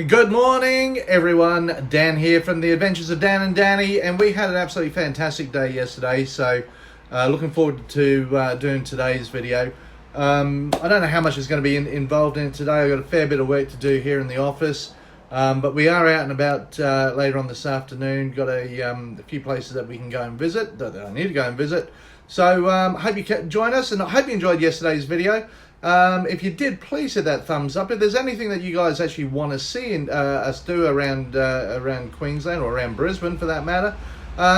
Good morning, everyone. Dan here from the Adventures of Dan and Danny, and we had an absolutely fantastic day yesterday, so looking forward to doing today's video. I don't know how much is going to be involved in it today. I've got a fair bit of work to do here in the office, but we are out and about later on this afternoon. Got a few places that we can go and visit, that I need to go and visit. So hope you can join us, and I hope you enjoyed yesterday's video. If you did, please hit that thumbs up. If there's anything that you guys actually want to see us do around Queensland or around Brisbane for that matter,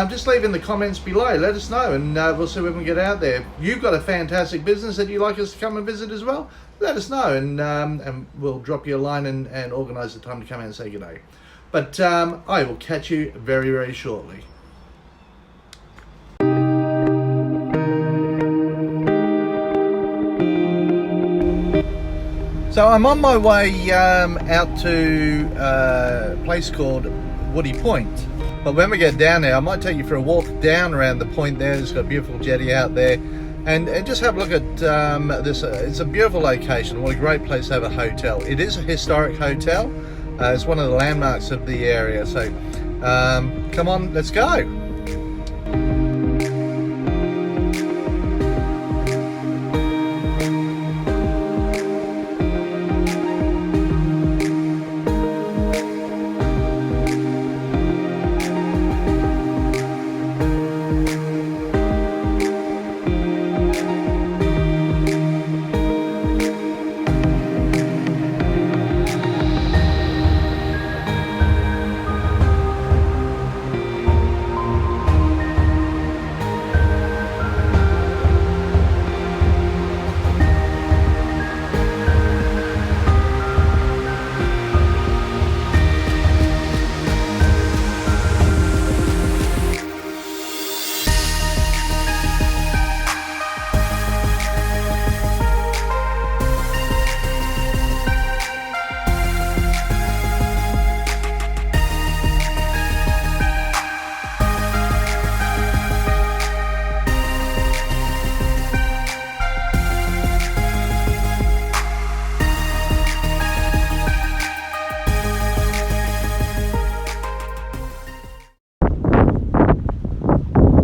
just leave in the comments below. Let us know, and we'll see if we can get out there. If you've got a fantastic business that you'd like us to come and visit as well, let us know, and we'll drop you a line and organise the time to come out and say good day. But I will catch you very, very shortly. So I'm on my way out to a place called Woody Point. But when we get down there, I might take you for a walk down around the point there. It's got a beautiful jetty out there. And just have a look at this. It's a beautiful location. What a great place to have a hotel. It is a historic hotel. It's one of the landmarks of the area. So come on, let's go.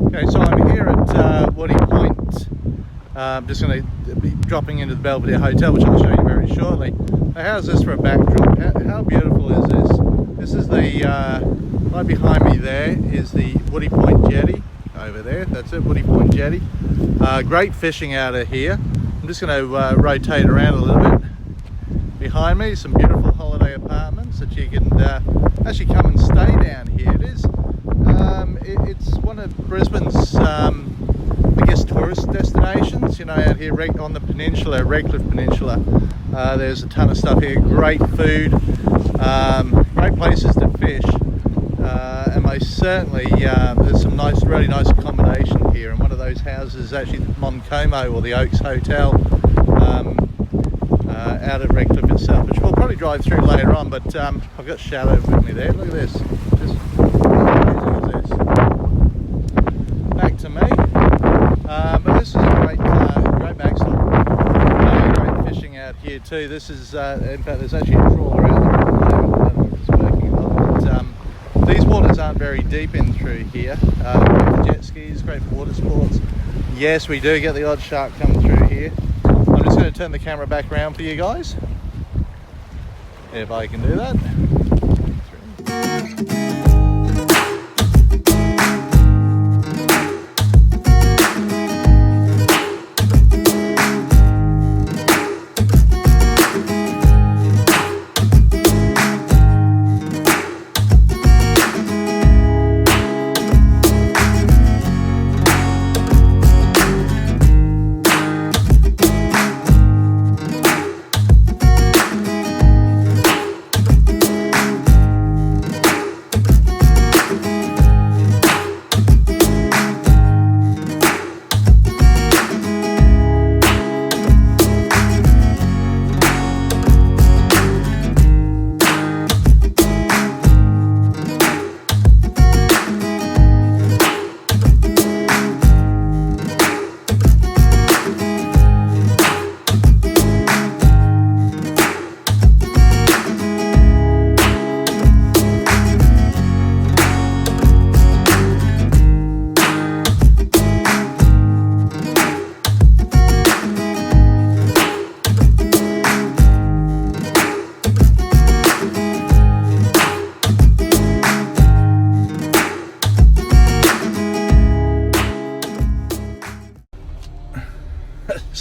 Okay, so I'm here at Woody Point. I'm just going to be dropping into the Belvedere Hotel, which I'll show you very shortly. Now, how's this for a backdrop? How beautiful is this? This is the, right behind me there is the Woody Point Jetty. Over there, that's it, Woody Point Jetty. Great fishing out of here. I'm just going to rotate around a little bit. Behind me, some beautiful holiday apartments that you can actually come and stay down here. It's one of Brisbane's, I guess, tourist destinations. You know, out here on the peninsula, Redcliffe Peninsula. There's a ton of stuff here. Great food, great places to fish, and most certainly there's some really nice accommodation here. And one of those houses is actually the Moncomo or the Oaks Hotel. Out at Redcliffe itself, which we'll probably drive through later on, but I've got Shadow with me there. Look at this. Just how amazing is this? Back to me. But this is a great backstop. Great fishing out here too. This is, in fact, there's actually a trawler out there at the moment. I don't know if it's working or not, but these waters aren't very deep in through here. Great for jet skis, great for water sports. Yes, we do get the odd shark come through here. I'm just going to turn the camera back around for you guys, if I can do that.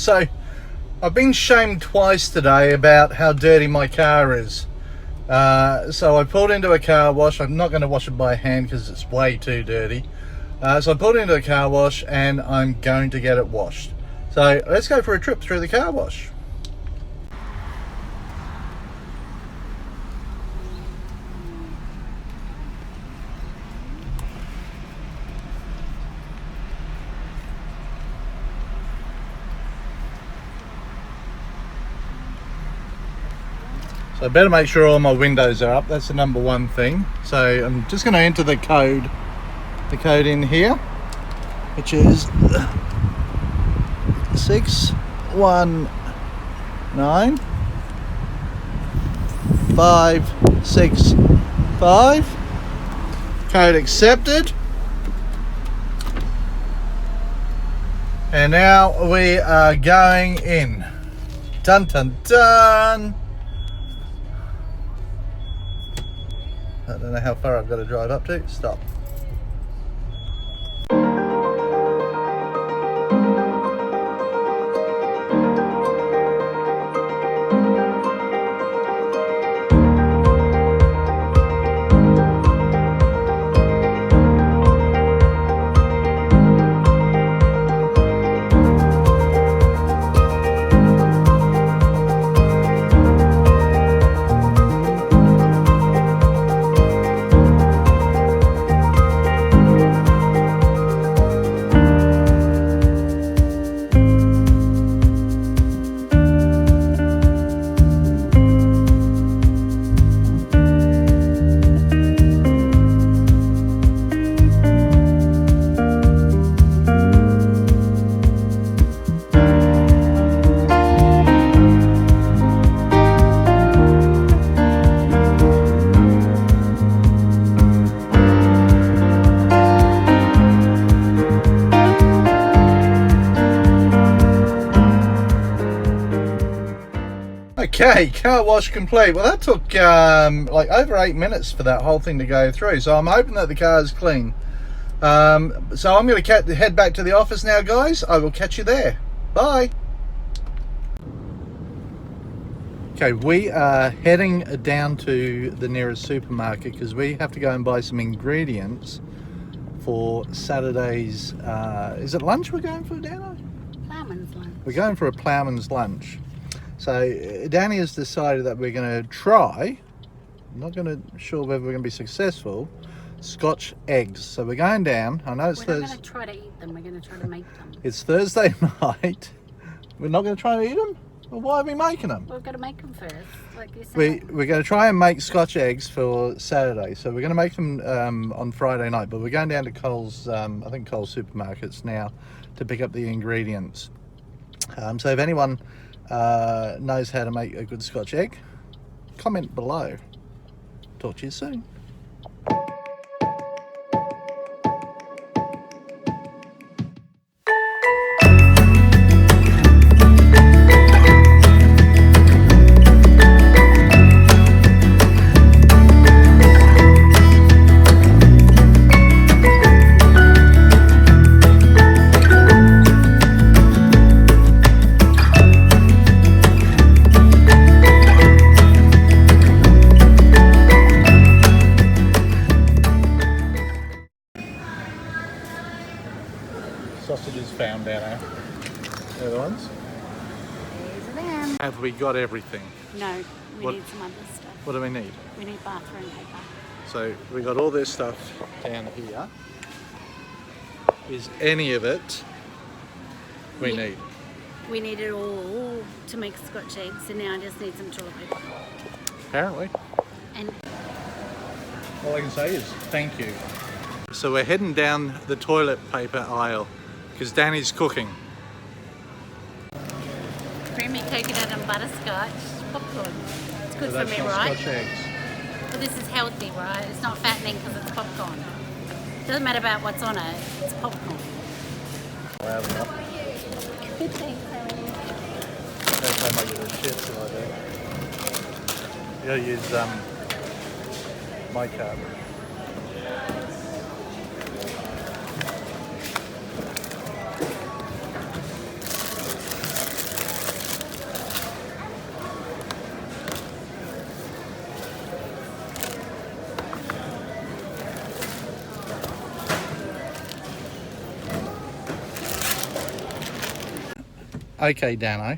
So I've been shamed twice today about how dirty my car is. So I pulled into a car wash. I'm not going to wash it by hand because it's way too dirty. So I pulled into a car wash and I'm going to get it washed. So let's go for a trip through the car wash. So I better make sure all my windows are up. That's the number one thing. So I'm just going to enter the code in here, which is 619565. Code accepted. And now we are going in. Dun dun dun. I don't know how far I've got to drive up to. Stop. Okay, car wash complete. Well, that took like over 8 minutes for that whole thing to go through. So I'm hoping that the car is clean. So I'm going to head back to the office now, guys. I will catch you there. Bye. Okay, we are heading down to the nearest supermarket because we have to go and buy some ingredients for Saturday's, is it lunch we're going for, Dano? Ploughman's lunch. We're going for a ploughman's lunch. So Danny has decided that we're going to try, I'm not going to sure whether we're going to be successful, Scotch eggs. So we're going down. I know it's We're not going to try to eat them, we're going to try to make them. It's Thursday night. We're not going to try to eat them? Well, why are we making them? We're going to make them first, like you said. We're going to try and make Scotch eggs for Saturday. So we're going to make them on Friday night, but we're going down to Coles, I think Coles supermarkets now, to pick up the ingredients. So if anyone knows how to make a good Scotch egg, comment below. Talk to you soon. Sausages found down there. They're the ones? These are them. Have we got everything? No, we What- need some other stuff. What do we need? We need bathroom paper. So we got all this stuff down here. Is any of it we Yeah. need? We need it all to make Scotch eggs, and now I just need some toilet paper. Apparently. And All I can say is thank you. So we're heading down the toilet paper aisle because Danny's cooking. creamy coconut and butterscotch popcorn. It's good So for that's me, not right? Scotch eggs. Well, this is healthy, right? It's not fattening because it's popcorn. Doesn't matter about what's on it, it's popcorn. Loud enough. Good thing, Harry. That's how I get the shit like that. You gotta use my card. Okay, Dano,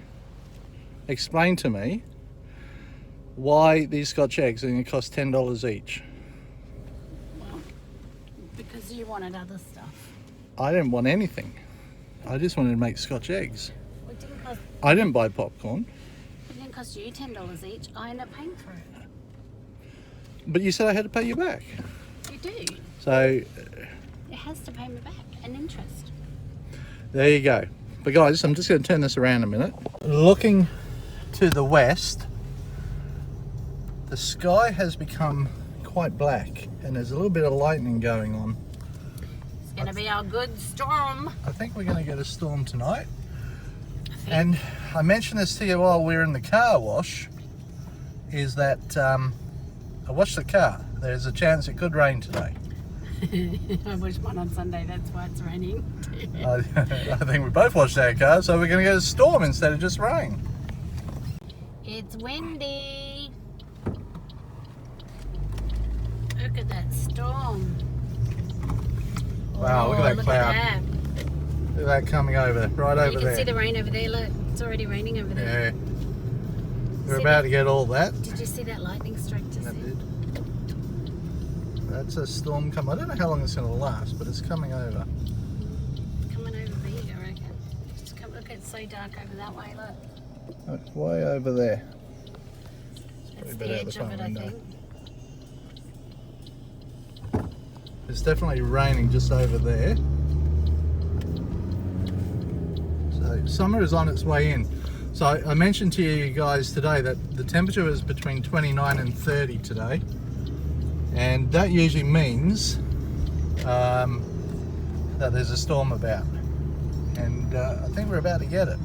explain to me why these Scotch eggs are going to cost $10 each. Well, because you wanted other stuff. I didn't want anything. I just wanted to make Scotch eggs. Well, it didn't cost. I didn't buy popcorn. It didn't cost you $10 each. I ended up paying for it. But you said I had to pay you back. You do. So It has to pay me back and interest. there you go. But guys, I'm just going to turn this around a minute. Looking to the west, the sky has become quite black and there's a little bit of lightning going on. It's going to be our good storm. I think we're going to get a storm tonight. And I mentioned this to you while we were in the car wash, is that I washed the car. There's a chance it could rain today. I washed mine on Sunday, that's why it's raining. I think we both washed our car, so we're going to get a storm instead of just rain. It's windy. Look at that storm. Wow, look at that cloud. At that. Look at that coming over, right over You can there. see the rain over there, look. It's already raining over there. Yeah. We're about to get all that. Did you see that lightning strike just That then? did. That's a storm coming. I don't know how long it's going to last, but it's coming over. Coming over there, I reckon. Just come look, it's so dark over that way, look. It's way over there. That's better the out the edge of front it, I window. think. It's definitely raining just over there. So summer is on its way in. So I mentioned to you guys today that the temperature was between 29 and 30 today. And that usually means that there's a storm about. And I think we're about to get it.